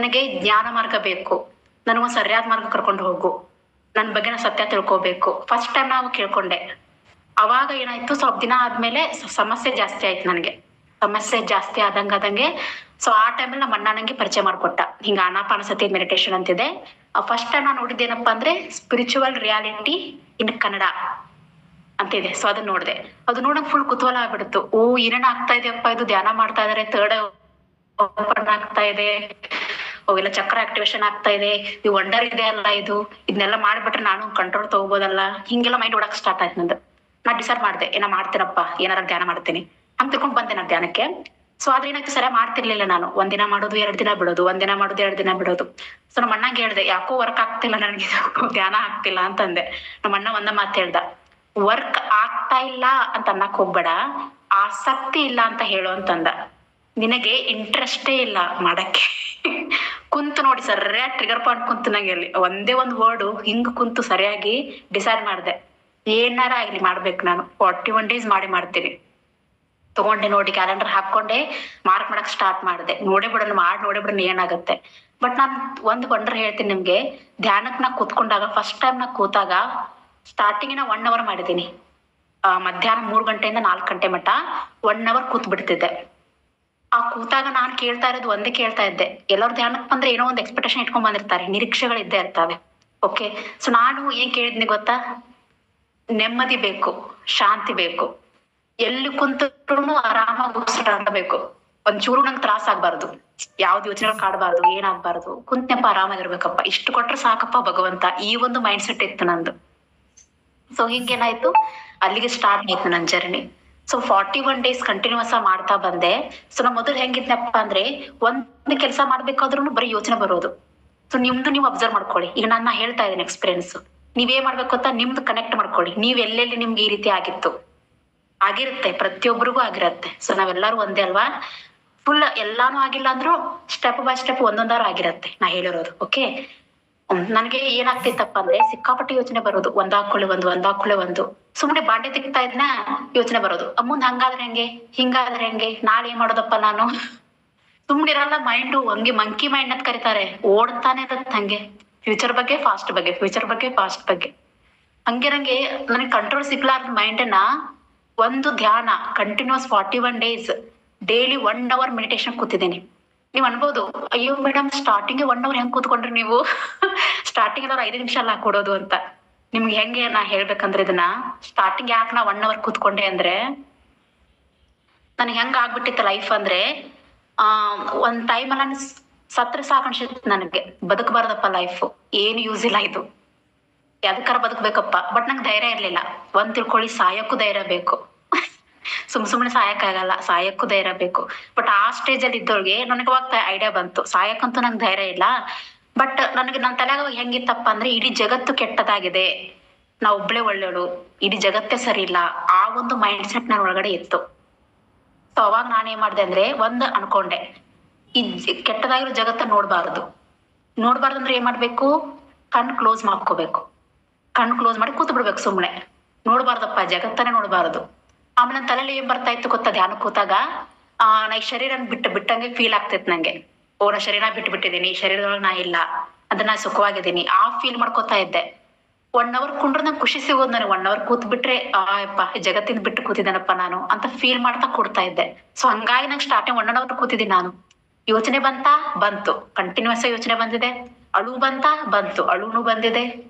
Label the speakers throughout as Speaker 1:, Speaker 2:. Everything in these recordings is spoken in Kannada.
Speaker 1: ನಿನಗೆ ಜ್ಞಾನ ಮಾರ್ಗ ಬೇಕು, ನನಗೊಂದು ಸರಿಯಾದ ಮಾರ್ಗ ಕರ್ಕೊಂಡು ಹೋಗು, ನನ್ನ ಬಗ್ಗೆ ನಾ ಸತ್ಯ ತಿಳ್ಕೊಬೇಕು. ಫಸ್ಟ್ ಟೈಮ್ ನಾವು ಕೇಳ್ಕೊಂಡೆ. ಅವಾಗ ಏನಾಯ್ತು, ಸ್ವಲ್ಪ ದಿನ ಆದ್ಮೇಲೆ ಸಮಸ್ಯೆ ಜಾಸ್ತಿ ಆಯ್ತು ನನಗೆ. ಸಮಸ್ಯೆ ಜಾಸ್ತಿ ಆದಂಗೆ ಸೊ ಆ ಟೈಮಲ್ಲಿ ನಮ್ಮ ಅಣ್ಣ ನಂಗೆ ಪರಿಚಯ ಮಾಡ್ಕೊಟ್ಟ. ಹಿಂಗ ಆನಾಪಾನಸತಿ ಮೆಡಿಟೇಷನ್ ಅಂತಿದೆ. ಫಸ್ಟ್ ಟೈಮ್ ನಾನು ನೋಡಿದ್ದೇನಪ್ಪಾ ಅಂದ್ರೆ ಸ್ಪಿರಿಚುವಲ್ ರಿಯಾಲಿಟಿ ಇನ್ ಕನ್ನಡ ಅಂತಿದೆ. ಸೊ ಅದನ್ನ ನೋಡಿದೆ. ಅದು ನೋಡಕ್ ಫುಲ್ ಕುತೂಹಲ ಆಗ್ಬಿಡ್ತು. ಏನೇನ್ ಆಗ್ತಾ ಇದೆಯಪ್ಪ, ಇದು ಧ್ಯಾನ ಮಾಡ್ತಾ ಇದಾರೆ, ಥರ್ಡ್ ಓಪನ್ ಆಗ್ತಾ ಇದೆ, ಅವೆಲ್ಲ ಚಕ್ರ ಆಕ್ಟಿವೇಶನ್ ಆಗ್ತಾ ಇದೆ, ಇದು ವಂಡರ್ ಇದೆ ಅಲ್ಲ, ಇದನ್ನೆಲ್ಲ ಮಾಡ್ಬಿಟ್ರೆ ನಾನು ಕಂಟ್ರೋಲ್ ತಗೋಬೋದಲ್ಲ, ಹಿಂಗೆಲ್ಲ ಮೈಂಡ್ ಓಡಕ್ ಸ್ಟಾರ್ಟ್ ಆಯ್ತು ನಂದು. ನಾ ಡಿಸೈಡ್ ಮಾಡ್ದೆ, ಮಾಡ್ತೇನಪ್ಪ, ಏನಾರ ಧ್ಯಾನ ಮಾಡ್ತೀನಿ ಅಂತ ತಿಳ್ಕೊಂಡ್ ಬಂದೆ ನಾನು ಧ್ಯಾನಕ್ಕೆ. ಸೊ ಆದ್ರೆ ಏನಾಯ್ತು, ಸರಿಯಾಗಿ ಮಾಡ್ತಿರ್ಲಿಲ್ಲ ನಾನು. ಒಂದಿನ ಮಾಡೋದು, 2 ದಿನ ಬಿಡೋದು, ಒಂದಿನ ಮಾಡೋದು, 2 ದಿನ ಬಿಡೋದು. ಸೊ ನಮ್ಮ ಅಣ್ಣಂಗೆ ಹೇಳ್ದೆ, ಯಾಕೋ ವರ್ಕ್ ಆಗ್ತಿಲ್ಲ ನನಗೆ, ಧ್ಯಾನ ಆಗ್ತಿಲ್ಲ ಅಂತಂದೆ. ನಮ್ಮ ಅಣ್ಣ ಒಂದ ಮಾತು ಹೇಳ್ದ, ವರ್ಕ್ ಆಗ್ತಾ ಇಲ್ಲ ಅಂತ ಅನ್ನಕ್ ಹೋಗ್ಬೇಡ, ಆಸಕ್ತಿ ಇಲ್ಲ ಅಂತ ಹೇಳು ಅಂತಂದ. ನಿನಗೆ ಇಂಟ್ರೆಸ್ಟೇ ಇಲ್ಲ ಮಾಡಕ್ಕೆ. ಕುಂತು ನೋಡಿ ಸರಿಯಾಗಿ ಟ್ರಿಗರ್ ಪಾಯಿಂಟ್ ಕುಂತು ನಂಗೆ ಅಲ್ಲಿ ಒಂದೇ ಒಂದು ವರ್ಡು ಹಿಂಗ್ ಕುಂತು ಸರಿಯಾಗಿ ಡಿಸೈಡ್ ಮಾಡ್ದೆ, ಏನಾರ ಆಗ್ಲಿ ಮಾಡ್ಬೇಕು ನಾನು. 41 days ಮಾಡ್ತೀನಿ. ತಗೊಂಡೆ, ನೋಡಿ ಕ್ಯಾಲೆಂಡರ್ ಹಾಕೊಂಡೆ, ಮಾರ್ಕ್ ಮಾಡಕ್ ಸ್ಟಾರ್ಟ್ ಮಾಡಿದೆ. ನೋಡೇ ಬಿಡೋಣ ಏನಾಗತ್ತೆ. ಬಟ್ ನಾನ್ ಒಂದ್ ವಂಡರ್ ಹೇಳ್ತೀನಿ ನಿಮ್ಗೆ. ಧ್ಯಾನಕ್ ನಾ ಕೂತ್ಕೊಂಡಾಗ, ಫಸ್ಟ್ ಟೈಮ್ ನಾ ಕೂತಾಗ ಸ್ಟಾರ್ಟಿಂಗ್ 1 hour ಮಾಡಿದೀನಿ. ಮಧ್ಯಾಹ್ನ 3 ಗಂಟೆಯಿಂದ 4 ಗಂಟೆ ಮಟ್ಟ 1 hour ಕೂತ್ ಬಿಡ್ತಿದ್ದೆ. ಆ ಕೂತಾಗ ನಾನ್ ಕೇಳ್ತಾ ಇರೋದು ಒಂದೇ ಕೇಳ್ತಾ ಇದ್ದೆ. ಎಲ್ಲರೂ ಧ್ಯಾನಕ್ಕೆ ಬಂದ್ರೆ ಏನೋ ಒಂದು ಎಕ್ಸ್ಪೆಕ್ಟೇಷನ್ ಇಟ್ಕೊಂಡ್ ಬಂದಿರ್ತಾರೆ, ನಿರೀಕ್ಷೆಗಳು ಇದ್ದೇ ಇರ್ತಾವೆ. ಓಕೆ, ಸೊ ನಾನು ಏನ್ ಕೇಳಿದ್ನಿ ಗೊತ್ತಾ, ನೆಮ್ಮದಿ ಬೇಕು, ಶಾಂತಿ ಬೇಕು, ಎಲ್ಲಿ ಕುಂತ್ರು ಆರಾಮಾಗಿ ಉಸಿರಾಡಬೇಕು, ಒಂಚೂರು ನಂಗೆ ತ್ರಾಸ ಆಗ್ಬಾರ್ದು, ಯಾವ್ದು ಯೋಚನೆಗಳು ಕಾಡಬಾರ್ದು, ಏನಾಗ್ಬಾರ್ದು, ಕುಂತ್ನೆಪ್ಪ ಆರಾಮಾಗಿರ್ಬೇಕಪ್ಪ, ಇಷ್ಟು ಕೊಟ್ರೆ ಸಾಕಪ್ಪ ಭಗವಂತ, ಈ ಒಂದು ಮೈಂಡ್ ಸೆಟ್ ಇತ್ತು ನಂದು. ಸೊ ಹಿಂಗೇನಾಯ್ತು, ಅಲ್ಲಿಗೆ ಸ್ಟಾರ್ಟ್ ಆಯ್ತು ನನ್ನ ಜರ್ನಿ. ಸೊ 41 days ಕಂಟಿನ್ಯೂಸ್ ಮಾಡ್ತಾ ಬಂದೆ. ಸೊ ನಾ ಮೊದಲು ಹೆಂಗಿದ್ನಪ್ಪ ಅಂದ್ರೆ, ಒಂದ್ ಕೆಲಸ ಮಾಡ್ಬೇಕಾದ್ರೂ ಬರೀ ಯೋಚನೆ ಬರೋದು. ಸೊ ನಿಮ್ದು ನೀವು ಅಬ್ಸರ್ವ್ ಮಾಡ್ಕೊಳ್ಳಿ. ಈಗ ನಾನು ಹೇಳ್ತಾ ಇದ್ದೀನಿ ಎಕ್ಸ್ಪೀರಿಯನ್ಸ್, ನೀವೇನ್ ಮಾಡ್ಬೇಕು ಅಂತ ನಿಮ್ದು ಕನೆಕ್ಟ್ ಮಾಡ್ಕೊಳ್ಳಿ. ನೀವ್ ಎಲ್ಲೆಲ್ಲಿ ನಿಮ್ಗೆ ಈ ರೀತಿ ಆಗಿರುತ್ತೆ, ಪ್ರತಿಯೊಬ್ಬರಿಗೂ ಆಗಿರತ್ತೆ. ಸೊ ನಾವೆಲ್ಲರೂ ಒಂದೇ ಅಲ್ವಾ, ಫುಲ್ ಎಲ್ಲಾನು ಆಗಿಲ್ಲ ಅಂದ್ರೂ ಸ್ಟೆಪ್ ಬೈ ಸ್ಟೆಪ್ ಒಂದೊಂದಾರು ಆಗಿರತ್ತೆ ನಾ ಹೇಳಿರೋದು. ಓಕೆ, ನನ್ಗೆ ಏನಾಗ್ತಿತ್ತಪ್ಪ ಅಂದ್ರೆ ಸಿಕ್ಕಾಪಟ್ಟಿ ಯೋಚನೆ ಬರೋದು, ಒಂದಾಕೊಳ್ಳೆ ಒಂದು ಸುಮ್ನೆ ಬಾಂಡೆ ತಿಕ್ತಾ ಇದ್ನ ಯೋಚನೆ ಬರೋದು, ಮುಂದ್ ಹಂಗಾದ್ರೆ ಹೆಂಗೆ, ಹಿಂಗಾದ್ರೆ ಹೆಂಗೆ, ನಾಳೆ ಏನ್ ಮಾಡೋದಪ್ಪ ನಾನು. ಸುಮ್ನಿರಲ್ಲ ಮೈಂಡು, ಹಂಗೆ ಮಂಕಿ ಮೈಂಡ್ ಅಂತ ಕರೀತಾರೆ, ಓಡ್ತಾನೆ ಇರತ್ತೆ ಹಂಗೆ, ಫ್ಯೂಚರ್ ಬಗ್ಗೆ ಫಾಸ್ಟ್ ಬಗ್ಗೆ. ಹಂಗೆ ನನಗೆ ಕಂಟ್ರೋಲ್ ಸಿಗ್ಲಾರ್ದ ಮೈಂಡನ್ನ ಒಂದು ಧ್ಯಾನ continuous 41 days daily 1 hour meditation ಕೂತಿದ್ದೀನಿ. ನೀವ್ ಅನ್ಬೋದು, ಅಯ್ಯೋ ಮೇಡಮ್ ಸ್ಟಾರ್ಟಿಂಗ್ 1 hour ಹೆಂಗ್ ಕೂತ್ಕೊಂಡ್ರಿ ನೀವು, ಸ್ಟಾರ್ಟಿಂಗ್ ಎಲ್ಲ 5 ನಿಮಿಷ ಅಲ್ಲ ಕೊಡೋದು ಅಂತ. ನಿಮ್ಗೆ ಹೆಂಗೆ ನಾ ಹೇಳ್ಬೇಕಂದ್ರೆ, ಇದನ್ನ ಸ್ಟಾರ್ಟಿಂಗ್ ಯಾಕೆ ನಾ 1 hour ಕೂತ್ಕೊಂಡೆ ಅಂದ್ರೆ, ನನ್ಗೆ ಹೆಂಗ ಆಗ್ಬಿಟ್ಟಿತ್ತು ಲೈಫ್ ಅಂದ್ರೆ, ಒಂದ್ ಟೈಮ್ ಅಲ್ಲ ಸತ್ರ ಸಾಕನ್ಸಿತ್ತು ನನಗೆ. ಬದುಕಬಾರ್ದಪ್ಪ ಲೈಫ್, ಏನು ಯೂಸ್ ಇಲ್ಲ ಇದು, ಯಾವ್ದಕ್ಕಾರ ಬದುಕ್ಬೇಕಪ್ಪ. ಬಟ್ ನಂಗೆ ಧೈರ್ಯ ಇರ್ಲಿಲ್ಲ. ಒಂದ್ ತಿಳ್ಕೊಳ್ಳಿ, ಸಾಯಕ್ಕೂ ಧೈರ್ಯ ಬೇಕು. ಸುಮ್ನೆ ಸಾಯಕ್ಕಾಗಲ್ಲ, ಸಾಯಕ್ಕೂ ಧೈರ್ಯ ಬೇಕು. ಬಟ್ ಆ ಸ್ಟೇಜ್ ಅಲ್ಲಿ ಇದ್ದವ್ರಿಗೆ ನನಗೆ ಅವಾಗ ಐಡಿಯಾ ಬಂತು, ಸಾಯಕ್ಕಂತೂ ನಂಗೆ ಧೈರ್ಯ ಇಲ್ಲ. ಬಟ್ ನನಗೆ ನನ್ನ ತಲೆಯಾಗ ಹೆಂಗಿತ್ತಪ್ಪ ಅಂದ್ರೆ, ಇಡೀ ಜಗತ್ತು ಕೆಟ್ಟದಾಗಿದೆ, ನಾ ಒಬ್ಳೆ ಒಳ್ಳೆಳು, ಇಡೀ ಜಗತ್ತೇ ಸರಿ ಇಲ್ಲ, ಆ ಒಂದು ಮೈಂಡ್ ಸೆಟ್ ನನ್ನ ಒಳಗಡೆ ಇತ್ತು. ಸೊ ಅವಾಗ ನಾನೇನ್ ಮಾಡ್ದೆ ಅಂದ್ರೆ, ಅನ್ಕೊಂಡೆ, ಈ ಕೆಟ್ಟದಾಗಿರೋ ಜಗತ್ತ ನೋಡ್ಬಾರ್ದು ಅಂದ್ರೆ ಏನ್ ಮಾಡ್ಬೇಕು, ಕಣ್ ಕ್ಲೋಸ್ ಮಾಡ್ಕೋಬೇಕು. ಕಣ್ ಕ್ಲೋಸ್ ಮಾಡಿ ಕೂತ್ ಬಿಡ್ಬೇಕು, ಸುಮ್ನೆ ನೋಡ್ಬಾರ್ದಪ್ಪ, ಜಗತ್ತನೇ ನೋಡ್ಬಾರ್ದು. ಆಮೇಲೆ ನನ್ನ ತಲೆಯಲ್ಲಿ ಏನ್ ಬರ್ತಾ ಇತ್ತು ಗೊತ್ತಾ, ಧ್ಯಾನ ಕೂತಾಗ ನಾ ಈ ಶರೀರ ಬಿಟ್ಟಂಗೆ ಫೀಲ್ ಆಗ್ತೈತ್ ನಂಗೆ. ನಾ ಶರೀರ ಬಿಟ್ಟಿದ್ದೀನಿ, ಶರೀರದೊಳಗೆ ನಾ ಇಲ್ಲ, ಅದನ್ನ ಸುಖವಾಗಿದ್ದೀನಿ, ಆ ಫೀಲ್ ಮಾಡ್ಕೋತಾ ಇದ್ದೆ. 1 hour ಕುಂಡ್ರೆ ನಂಗೆ ಖುಷಿ ಸಿಗೋದು. ನನಗೆ 1 hour ಕೂತ್ ಬಿಟ್ರೆ ಯಪ್ಪ ಜಗತ್ತಿನ ಬಿಟ್ಟು ಕೂತಿದ್ದೇನಪ್ಪ ನಾನು ಅಂತ ಫೀಲ್ ಮಾಡ್ತಾ ಕೊಡ್ತಾ ಇದ್ದೆ. ಸೊ ಹಂಗಾಗಿ ನಂಗೆ ಸ್ಟಾರ್ಟಿಂಗ್ 1 hour ಕೂತಿದ್ದೀನಿ ನಾನು. ಯೋಚನೆ ಬಂತು, ಕಂಟಿನ್ಯೂಸ್ ಯೋಚನೆ ಬಂದಿದೆ, ಬಂತು, ಅಳುನು ಬಂದಿದೆ,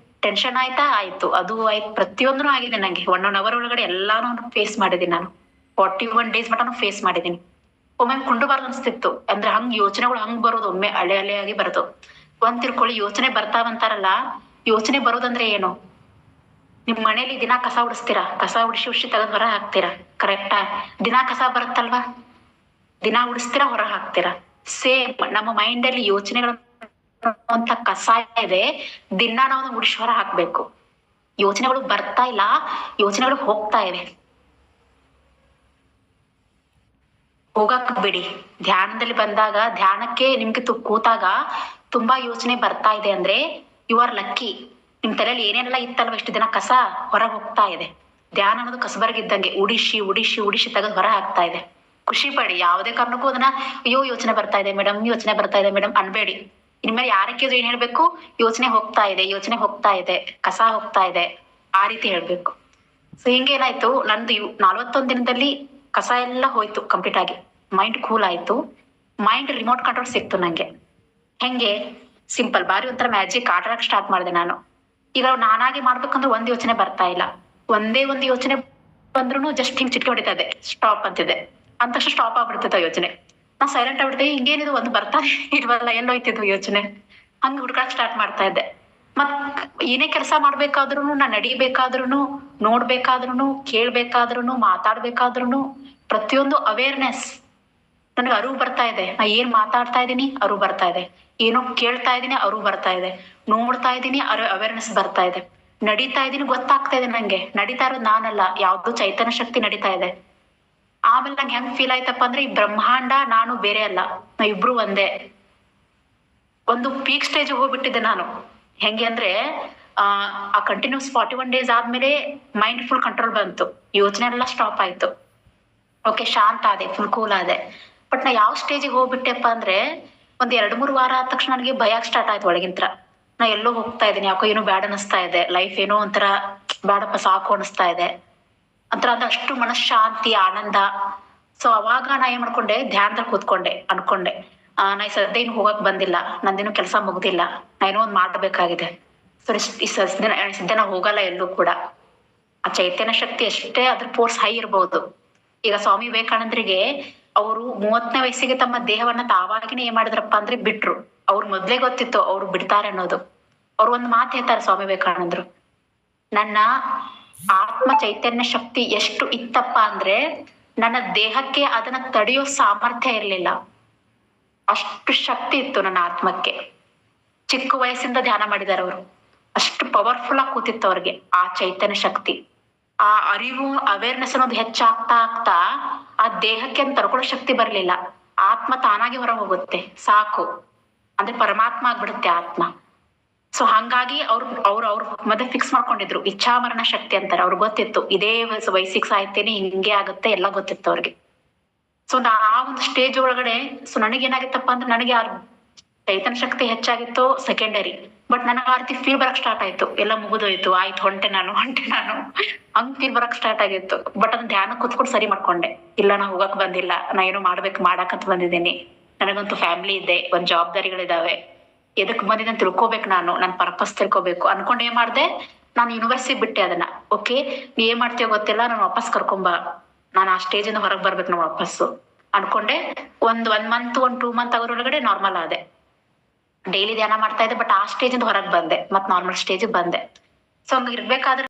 Speaker 1: ಟೆನ್ಷನ್ ಆಯ್ತು, ಅದು ಆಯ್ತು, ಪ್ರತಿಯೊಂದೂ ಆಗಿದೆ ನಂಗೆ. 1 hour ಒಳಗಡೆ ಎಲ್ಲಾನು ಫೇಸ್ ಮಾಡಿದೀನಿ ನಾನು. 41 days ಮಟನು ಫೇಸ್ ಮಾಡಿದೀನಿ. ಒಮ್ಮೆ ಕುಂಡಬಾರ್ದು ಅನ್ಸ್ತಿತ್ತು, ಅಂದ್ರೆ ಹಂಗ್ ಯೋಚನೆಗಳು ಹಂಗ್ ಬರೋದು, ಒಮ್ಮೆ ಅಲೆಯಾಗಿ ಬರೋದು. ಒಂದ್ ತಿಳ್ಕೊಳ್ಳಿ, ಯೋಚನೆ ಬರ್ತಾವಂತಾರಲ್ಲ, ಯೋಚನೆ ಬರೋದಂದ್ರೆ ಏನು, ನಿಮ್ ಮನೇಲಿ ದಿನಾ ಕಸ ಉಡಿಸ್ತೀರಾ, ಕಸ ಉಡಿಸಿ ತೆಗೆದು ಹೊರ ಹಾಕ್ತೀರಾ, ಕರೆಕ್ಟಾ? ದಿನಾ ಕಸ ಬರುತ್ತಲ್ವಾ, ದಿನಾ ಉಡಿಸ್ತೀರಾ, ಹೊರ ಹಾಕ್ತೀರಾ. ಸೇಮ್ ನಮ್ಮ ಮೈಂಡ್ ಅಲ್ಲಿ ಯೋಚನೆಗಳು ಅಂತ ಕಸ ಇದೆ, ದಿನ ನಾವು ಉಡಿಸಿ ಹೊರ ಹಾಕ್ಬೇಕು. ಯೋಚನೆಗಳು ಬರ್ತಾ ಇಲ್ಲ, ಯೋಚನೆಗಳು ಹೋಗ್ತಾ ಇವೆ, ಹೋಗಕ್ ಬಿಡಿ. ಧ್ಯಾನದಲ್ಲಿ ಬಂದಾಗ, ಧ್ಯಾನಕ್ಕೆ ನಿಮ್ಗೆ ಕೂತಾಗ ತುಂಬಾ ಯೋಚನೆ ಬರ್ತಾ ಇದೆ ಅಂದ್ರೆ ಯು ಆರ್ ಲಕ್ಕಿ. ನಿಮ್ ತಲೆಯಲ್ಲಿ ಏನೇನೆಲ್ಲ ಇತ್ತಲ್ವ ಇಷ್ಟು ದಿನ ಕಸ ಹೊರಗೆ ಹೋಗ್ತಾ ಇದೆ. ಧ್ಯಾನ ಅನ್ನೋದು ಕಸಬರ್ಗಿದ್ದಂಗೆ, ಉಡಿಸಿ ತೆಗೆದು ಹೊರ ಹಾಕ್ತಾ ಇದೆ. ಖುಷಿ ಪಡಿ, ಯಾವುದೇ ಕಾರಣಕ್ಕೂ ಅದನ್ನ ಅಯ್ಯೋ ಯೋಚನೆ ಬರ್ತಾ ಇದೆ ಮೇಡಮ್ ಅನ್ಬೇಡಿ. ಇನ್ಮೇಲೆ ಯಾರಕ್ಕೆ ಏನ್ ಹೇಳ್ಬೇಕು, ಯೋಚನೆ ಹೋಗ್ತಾ ಇದೆ, ಯೋಚನೆ ಹೋಗ್ತಾ ಇದೆ, ಕಸ ಹೋಗ್ತಾ ಇದೆ, ಆ ರೀತಿ ಹೇಳ್ಬೇಕು. ಸೊ ಹಿಂಗೇನಾಯ್ತು, ನಂದು 41 ದಿನದಲ್ಲಿ ಕಸ ಎಲ್ಲ ಹೋಯ್ತು ಕಂಪ್ಲೀಟ್ ಆಗಿ. ಮೈಂಡ್ ಕೂಲ್ ಆಯ್ತು, ಮೈಂಡ್ ರಿಮೋಟ್ ಕಂಟ್ರೋಲ್ ಸಿಕ್ತು ನಂಗೆ. ಹೆಂಗೆ, ಸಿಂಪಲ್, ಬಾರಿ ಒಂಥರ ಮ್ಯಾಜಿಕ್ ಆಟ ಆಡಕ್ ಸ್ಟಾರ್ಟ್ ಮಾಡಿದೆ ನಾನು. ಈಗ ನಾನಾಗಿ ಮಾಡ್ಬೇಕಂದ್ರೆ ಒಂದ್ ಯೋಚನೆ ಬರ್ತಾ ಇಲ್ಲ, ಒಂದೇ ಒಂದು ಯೋಚನೆ ಬಂದ್ರು ಜಸ್ಟ್ ಹಿಂಗ್ ಚಿಟ್ಕೆ ಹೊಡಿತಾ ಇದೆ, ಸ್ಟಾಪ್ ಅಂತಿದೆ, ಅಂದ ತಕ್ಷಣ ಸ್ಟಾಪ್ ಆಗ್ಬಿಡ್ತೈತೆ ಯೋಚನೆ. ನಾ ಸೈಲೆಂಟ್ ಆಗ್ಬಿಡ್ತೇವೆ, ಹಿಂಗೇನಿದು ಒಂದು ಬರ್ತಾ ಇಲ್ವಲ್ಲ, ಎಲ್ಲೋಯ್ತಿದ್ವು ಯೋಚನೆ, ಹಂಗ ಹುಡ್ಕಕ್ ಸ್ಟಾರ್ಟ್ ಮಾಡ್ತಾ ಇದ್ದೆ. ಮತ್ ಏನೇ ಕೆಲಸ ಮಾಡ್ಬೇಕಾದ್ರೂ, ನಾನ್ ನಡಿಬೇಕಾದ್ರೂ, ನೋಡ್ಬೇಕಾದ್ರೂ, ಕೇಳ್ಬೇಕಾದ್ರೂ, ಮಾತಾಡ್ಬೇಕಾದ್ರೂ ಪ್ರತಿಯೊಂದು ಅವೇರ್ನೆಸ್ ನನಗೆ ಅರಿವು ಬರ್ತಾ ಇದೆ. ನಾ ಏನ್ ಮಾತಾಡ್ತಾ ಇದ್ದೀನಿ ಅರಿವು ಬರ್ತಾ ಇದೆ, ಏನೋ ಕೇಳ್ತಾ ಇದ್ದೀನಿ ಅರಿವು ಬರ್ತಾ ಇದೆ, ನೋಡ್ತಾ ಇದ್ದೀನಿ ಅವೇರ್ನೆಸ್ ಬರ್ತಾ ಇದೆ, ನಡೀತಾ ಇದ್ದೀನಿ ಗೊತ್ತಾಗ್ತಾ ಇದೆ ನಂಗೆ, ನಡೀತಾ ಇರೋದು ನಾನಲ್ಲ, ಯಾವ್ದು ಚೈತನ್ಯ ಶಕ್ತಿ ನಡೀತಾ ಇದೆ. ಆಮೇಲೆ ನಂಗೆ ಹೆಂಗ್ ಫೀಲ್ ಆಯ್ತಪ್ಪ ಅಂದ್ರೆ, ಈ ಬ್ರಹ್ಮಾಂಡ ನಾನು ಬೇರೆ ಅಲ್ಲ, ನಾ ಇಬ್ರು ಒಂದೇ. ಒಂದು ಪೀಕ್ ಸ್ಟೇಜ್ ಹೋಗ್ಬಿಟ್ಟಿದ್ದೆ ನಾನು. ಹೆಂಗೆ ಅಂದ್ರೆ ಆ ಕಂಟಿನ್ಯೂಸ್ 41 days ಆದ್ಮೇಲೆ ಮೈಂಡ್ ಫುಲ್ ಕಂಟ್ರೋಲ್ ಬಂತು, ಯೋಚನೆ ಎಲ್ಲ ಸ್ಟಾಪ್ ಆಯ್ತು, ಓಕೆ ಶಾಂತ ಆದೆ, ಫುಲ್ ಕೂಲ್ ಆದೆ. ಬಟ್ ನಾ ಯಾವ ಸ್ಟೇಜಿಗೆ ಹೋಗ್ಬಿಟ್ಟೆಪ್ಪ ಅಂದ್ರೆ, ಒಂದ್ 2-3 ವಾರ ಆದ ತಕ್ಷಣ ನನಗೆ ಭಯ ಸ್ಟಾರ್ಟ್ ಆಯ್ತು ಒಳಗಿಂತ್ರ. ನಾ ಎಲ್ಲೋ ಹೋಗ್ತಾ ಇದ್ದೀನಿ, ಯಾಕೋ ಏನೋ ಬ್ಯಾಡ್ ಅನಿಸ್ತಾ ಇದೆ, ಲೈಫ್ ಏನೋ ಒಂಥರ ಬ್ಯಾಡಪ್ಪ ಸಾಕು ಅನಿಸ್ತಾ ಇದೆ ಒಂಥರ, ಅಂದ್ರೆ ಅಷ್ಟು ಮನಃಶಾಂತಿ ಆನಂದ. ಸೊ ಅವಾಗ ನಾ ಏನ್ ಮಾಡ್ಕೊಂಡೆ, ಧ್ಯಾನದಲ್ಲಿ ಕೂತ್ಕೊಂಡೆ, ಅನ್ಕೊಂಡೆ ನಾ ಈ ಸದ್ಯ ಇನ್ನು ಹೋಗಕ್ ಬಂದಿಲ್ಲ, ನಂದೇನು ಕೆಲಸ ಮುಗ್ದಿಲ್ಲ, ನಾ ಏನೋ ಒಂದ್ ಮಾಡ್ಬೇಕಾಗಿದೆ. ಸೊ ಈ ಸದ್ಯ ನಾ ಹೋಗಲ್ಲ ಎಲ್ಲೂ ಕೂಡ. ಆ ಚೈತನ್ಯ ಶಕ್ತಿ ಎಷ್ಟೇ ಅದ್ರ ಫೋರ್ಸ್ ಹೈ ಇರ್ಬೋದು. ಈಗ ಸ್ವಾಮಿ ವಿವೇಕಾನಂದರಿಗೆ ಅವರು 30ನೇ ವಯಸ್ಸಿಗೆ ತಮ್ಮ ದೇಹವನ್ನ ತಾವಾಗಿನೇ ಏನ್ ಮಾಡಿದ್ರಪ್ಪ ಅಂದ್ರೆ ಬಿಟ್ರು. ಅವ್ರು ಮೊದ್ಲೇ ಗೊತ್ತಿತ್ತು ಅವ್ರು ಬಿಡ್ತಾರೆ ಅನ್ನೋದು. ಅವ್ರು ಒಂದ್ ಮಾತು ಹೇಳ್ತಾರೆ ಸ್ವಾಮಿ ವಿವೇಕಾನಂದರು, ನನ್ನ ಆತ್ಮ ಚೈತನ್ಯ ಶಕ್ತಿ ಎಷ್ಟು ಇತ್ತಪ್ಪ ಅಂದ್ರೆ, ನನ್ನ ದೇಹಕ್ಕೆ ಅದನ್ನ ತಡೆಯೋ ಸಾಮರ್ಥ್ಯ ಇರ್ಲಿಲ್ಲ, ಅಷ್ಟು ಶಕ್ತಿ ಇತ್ತು ನನ್ನ ಆತ್ಮಕ್ಕೆ. ಚಿಕ್ಕ ವಯಸ್ಸಿಂದ ಧ್ಯಾನ ಮಾಡಿದಾರೆ ಅವರು, ಅಷ್ಟು ಪವರ್ಫುಲ್ ಆಗಿ ಕೂತಿತ್ತು ಅವ್ರಿಗೆ ಆ ಚೈತನ್ಯ ಶಕ್ತಿ. ಆ ಅರಿವು ಅವೇರ್ನೆಸ್ ಅನ್ನೋದು ಹೆಚ್ಚಾಗ್ತಾ ಆಗ್ತಾ ಆ ದೇಹಕ್ಕೆ ಅಂತ ತಡ್ಕೊಳ್ಳೋ ಶಕ್ತಿ ಬರ್ಲಿಲ್ಲ, ಆತ್ಮ ತಾನಾಗಿ ಹೊರ ಹೋಗುತ್ತೆ ಸಾಕು, ಅಂದ್ರೆ ಪರಮಾತ್ಮ ಆಗ್ಬಿಡುತ್ತೆ ಆತ್ಮ. ಸೊ ಹಂಗಾಗಿ ಅವ್ರು ಮೊದಲು ಫಿಕ್ಸ್ ಮಾಡ್ಕೊಂಡಿದ್ರು, ಇಚ್ಛಾಮರಣ ಶಕ್ತಿ ಅಂತಾರೆ. ಅವ್ರಿಗೆ ಗೊತ್ತಿತ್ತು ಇದೇ ವಯಸ್ಸಿಗೆ ಸಾಯ್ತೇನೆ, ಹಿಂಗೆ ಆಗುತ್ತೆ ಎಲ್ಲ ಗೊತ್ತಿತ್ತು ಅವ್ರಿಗೆ. ಸೊ ಆ ಒಂದು ಸ್ಟೇಜ್ ಒಳಗಡೆ ಸೊ ನನಗೇನಾಗಿತ್ತಪ್ಪ ಅಂದ್ರೆ, ನನಗೆ ಚೈತನ್ಯ ಶಕ್ತಿ ಹೆಚ್ಚಾಗಿತ್ತು ಸೆಕೆಂಡರಿ, ಬಟ್ ನನಗೆ ಆ ರೀತಿ ಫೀಲ್ ಬರಕ್ ಸ್ಟಾರ್ಟ್ ಆಯ್ತು, ಎಲ್ಲ ಮುಗಿದೋಯ್ತು, ಆಯ್ತು ಹೊಂಟೆ ನಾನು ಹಂಗ್ ಫೀಲ್ ಬರಕ್ ಸ್ಟಾರ್ಟ್ ಆಗಿತ್ತು. ಬಟ್ ಅದನ್ನ ಧ್ಯಾನ ಕೂತ್ಕೊಂಡು ಸರಿ ಮಾಡ್ಕೊಂಡೆ, ಇಲ್ಲ ನಾ ಹೋಗಕ್ ಬಂದಿಲ್ಲ, ನಾ ಏನೋ ಮಾಡಾಕಂತ ಬಂದಿದ್ದೀನಿ, ನನಗಂತೂ ಫ್ಯಾಮಿಲಿ ಇದೆ, ಒಂದ್ ಜವಾಬ್ದಾರಿಗಳಿದಾವೆ, ಎದಕ್ ಬಂದಿದ್ದ ತಿಳ್ಕೊಬೇಕು, ನನ್ ಪರ್ಪಸ್ ತಿಳ್ಕೊಬೇಕು ಅನ್ಕೊಂಡ್ ಏನ್ ಮಾಡ್ದೆ, ನಾನು ಯೂನಿವರ್ಸಿಟಿ ಬಿಟ್ಟೆ ಅದನ್ನ. ಓಕೆ ನೀ ಏನ್ ಮಾಡ್ತೀಯೋ ಗೊತ್ತಿಲ್ಲ, ನಾನು ವಾಪಸ್ ಕರ್ಕೊಂಬ, ನಾನು ಆ ಸ್ಟೇಜ್ ಇಂದ ಹೊರಗೆ ಬರ್ಬೇಕು ನಾವು ವಾಪಸ್ಸು ಅನ್ಕೊಂಡೆ. ಒಂದ್ ಮಂತ್ 2 ಮಂತ್ ಆಗೋರೊಳಗಡೆ ನಾರ್ಮಲ್ ಆದೆ, ಡೈಲಿ ಧ್ಯಾನ ಮಾಡ್ತಾ ಇದ್ದೆ, ಬಟ್ ಆ ಸ್ಟೇಜ್ ಇಂದ ಹೊರಗೆ ಬಂದೆ, ಮತ್ ನಾರ್ಮಲ್ ಸ್ಟೇಜ್ ಬಂದೆ. ಸೊ ಹಂಗ ಇರ್ಬೇಕಾದ್ರೆ